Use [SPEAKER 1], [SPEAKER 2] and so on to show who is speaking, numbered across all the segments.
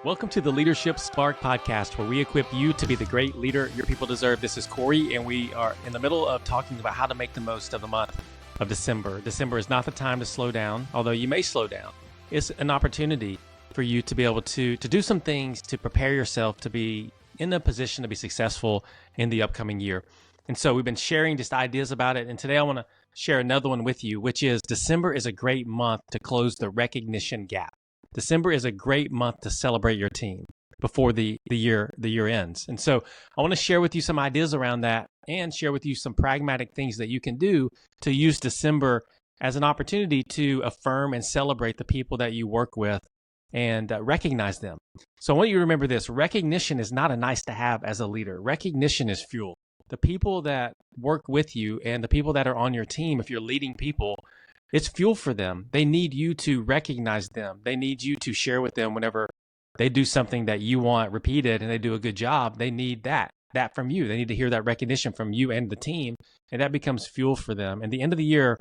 [SPEAKER 1] Welcome to the Leadership Spark podcast, where we equip you to be the great leader your people deserve. This is Corey, and we are in the middle of talking about how to make the most of the month of December. December is not the time to slow down, although you may slow down. It's an opportunity for you to be able to do some things to prepare yourself to be in a position to be successful in the upcoming year. And so we've been sharing just ideas about it, and today I want to share another one with you, which is December is a great month to close the recognition gap. December is a great month to celebrate your team before the year ends. And so I want to share with you some ideas around that and share with you some pragmatic things that you can do to use December as an opportunity to affirm and celebrate the people that you work with and recognize them. So I want you to remember this: recognition is not a nice to have as a leader. Recognition is fuel. The people that work with you and the people that are on your team, if you're leading people, it's fuel for them. They need you to recognize them. They need you to share with them whenever they do something that you want repeated and they do a good job. They need that from you. They need to hear that recognition from you and the team, and that becomes fuel for them. And the end of the year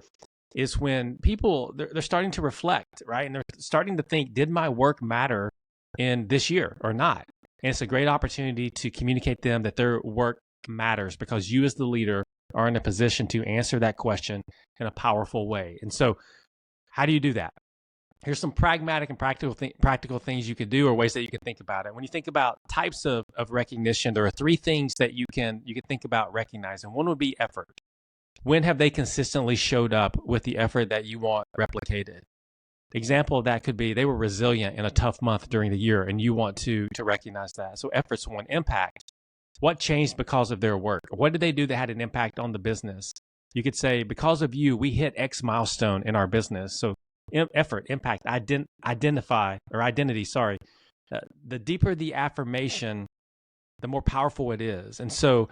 [SPEAKER 1] is when people, they're starting to reflect, right? And they're starting to think, did my work matter in this year or not? And it's a great opportunity to communicate to them that their work matters, because you as the leader are in a position to answer that question in a powerful way. And so how do you do that? Here's some pragmatic and practical things you could do, or ways that you can think about it. When you think about types of recognition, there are three things that you can think about recognizing. One would be effort. When have they consistently showed up with the effort that you want replicated? The example of that could be they were resilient in a tough month during the year, and you want to recognize that. So effort's one. Impact. What changed because of their work? What did they do that had an impact on the business? You could say, because of you, we hit X milestone in our business. So effort, impact, identity. The deeper the affirmation, the more powerful it is. And so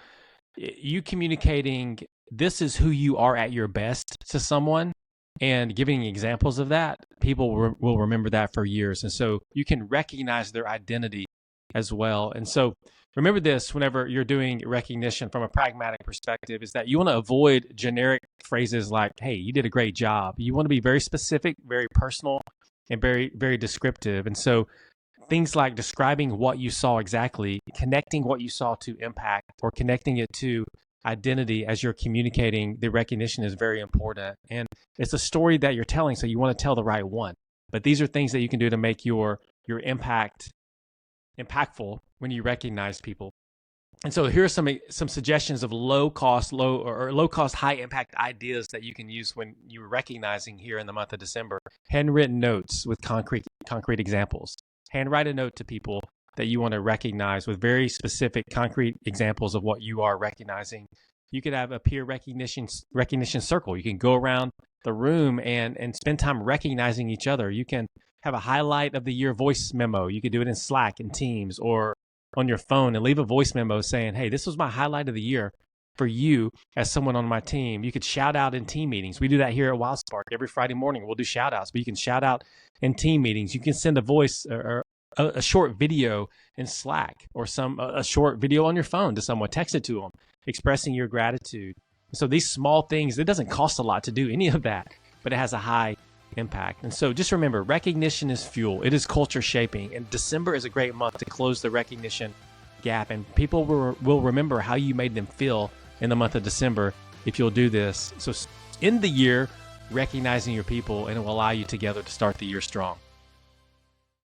[SPEAKER 1] you communicating, this is who you are at your best to someone, and giving examples of that, people will remember that for years. And so you can recognize their identity as well. And so remember this whenever you're doing recognition from a pragmatic perspective, is that you want to avoid generic phrases like, hey, you did a great job. You want to be very specific, very personal, and very, very descriptive. And so things like describing what you saw exactly, connecting what you saw to impact, or connecting it to identity as you're communicating the recognition is very important. And it's a story that you're telling, so you want to tell the right one. But these are things that you can do to make your impact impactful when you recognize people. And so here are some suggestions of low cost, high impact ideas that you can use when you're recognizing here in the month of December. Handwritten notes with concrete examples. Handwrite a note to people that you want to recognize with very specific concrete examples of what you are recognizing. You could have a peer recognition circle. You can go around the room and spend time recognizing each other. You can have a highlight of the year voice memo. You could do it in Slack and Teams or on your phone and leave a voice memo saying, hey, this was my highlight of the year for you as someone on my team. You could shout out in team meetings. We do that here at WildSpark. Every Friday morning, we'll do shout outs, but you can shout out in team meetings. You can send a voice or a short video in Slack, or a short video on your phone to someone, text it to them, expressing your gratitude. So these small things, it doesn't cost a lot to do any of that, but it has a high impact. And so just remember, recognition is fuel. It is culture shaping. And December is a great month to close the recognition gap. And people will remember how you made them feel in the month of December if you'll do this. So end the year recognizing your people, and it will allow you together to start the year strong.